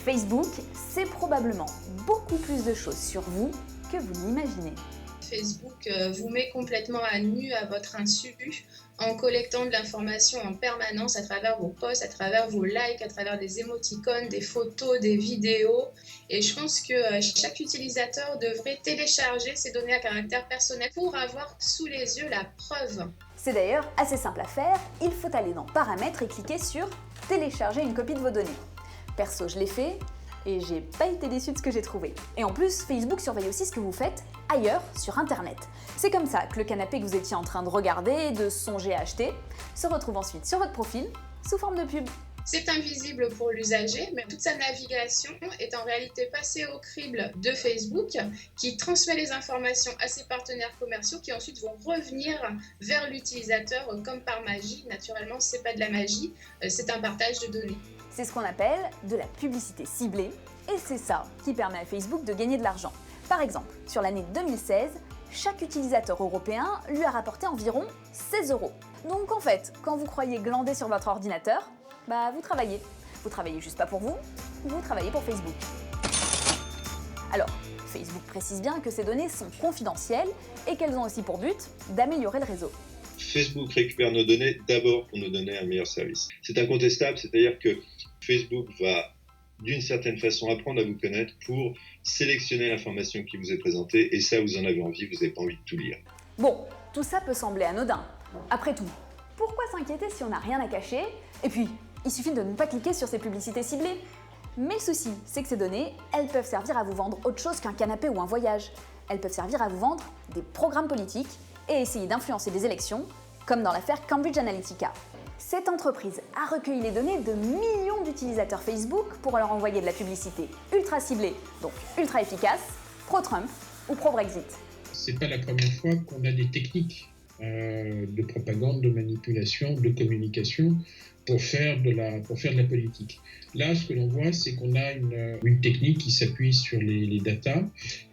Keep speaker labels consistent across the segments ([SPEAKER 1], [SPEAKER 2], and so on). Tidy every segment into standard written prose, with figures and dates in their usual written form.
[SPEAKER 1] Facebook, c'est probablement beaucoup plus de choses sur vous que vous n'imaginez.
[SPEAKER 2] Facebook vous met complètement à nu à votre insu en collectant de l'information en permanence à travers vos posts, à travers vos likes, à travers des émoticônes, des photos, des vidéos. Et je pense que chaque utilisateur devrait télécharger ces données à caractère personnel pour avoir sous les yeux la preuve.
[SPEAKER 1] C'est d'ailleurs assez simple à faire, il faut aller dans Paramètres et cliquer sur Télécharger une copie de vos données. Perso, je l'ai fait et j'ai pas été déçue de ce que j'ai trouvé. Et en plus, Facebook surveille aussi ce que vous faites ailleurs sur Internet. C'est comme ça que le canapé que vous étiez en train de regarder et de songer à acheter se retrouve ensuite sur votre profil sous forme de pub.
[SPEAKER 2] C'est invisible pour l'usager, mais toute sa navigation est en réalité passée au crible de Facebook qui transmet les informations à ses partenaires commerciaux qui ensuite vont revenir vers l'utilisateur comme par magie. Naturellement, c'est pas de la magie, c'est un partage de données.
[SPEAKER 1] C'est ce qu'on appelle de la publicité ciblée et c'est ça qui permet à Facebook de gagner de l'argent. Par exemple, sur l'année 2016, chaque utilisateur européen lui a rapporté environ 16 €. Donc en fait, quand vous croyez glander sur votre ordinateur, vous travaillez. Vous travaillez juste pas pour vous, vous travaillez pour Facebook. Alors, Facebook précise bien que ces données sont confidentielles et qu'elles ont aussi pour but d'améliorer le réseau.
[SPEAKER 3] Facebook récupère nos données d'abord pour nous donner un meilleur service. C'est incontestable, c'est-à-dire que Facebook va d'une certaine façon apprendre à vous connaître pour sélectionner l'information qui vous est présentée et ça vous en avez envie, vous n'avez pas envie de tout lire.
[SPEAKER 1] Bon, tout ça peut sembler anodin. Après tout, pourquoi s'inquiéter si on n'a rien à cacher? Et puis, il suffit de ne pas cliquer sur ces publicités ciblées. Mais le souci, c'est que ces données, elles peuvent servir à vous vendre autre chose qu'un canapé ou un voyage. Elles peuvent servir à vous vendre des programmes politiques et essayer d'influencer des élections, comme dans l'affaire Cambridge Analytica. Cette entreprise a recueilli les données de millions d'utilisateurs Facebook pour leur envoyer de la publicité ultra ciblée, donc ultra efficace, pro-Trump ou pro-Brexit.
[SPEAKER 4] C'est pas la première fois qu'on a des techniques de propagande, de manipulation, de communication pour faire de la politique. Là, ce que l'on voit, c'est qu'on a une technique qui s'appuie sur les datas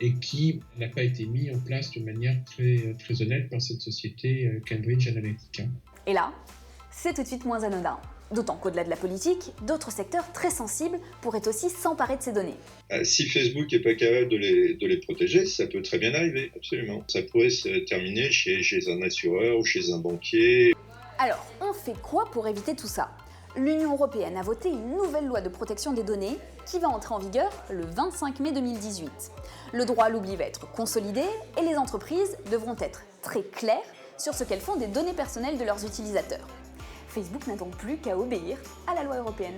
[SPEAKER 4] et qui n'a pas été mise en place de manière très, très honnête par cette société Cambridge Analytica.
[SPEAKER 1] Et là, c'est tout de suite moins anodin. D'autant qu'au-delà de la politique, d'autres secteurs très sensibles pourraient aussi s'emparer de ces données.
[SPEAKER 3] Si Facebook n'est pas capable de les protéger, ça peut très bien arriver, absolument. Ça pourrait se terminer chez un assureur ou chez un banquier.
[SPEAKER 1] Alors, on fait quoi pour éviter tout ça? L'Union européenne a voté une nouvelle loi de protection des données qui va entrer en vigueur le 25 mai 2018. Le droit à l'oubli va être consolidé et les entreprises devront être très claires sur ce qu'elles font des données personnelles de leurs utilisateurs. Facebook n'a donc plus qu'à obéir à la loi européenne.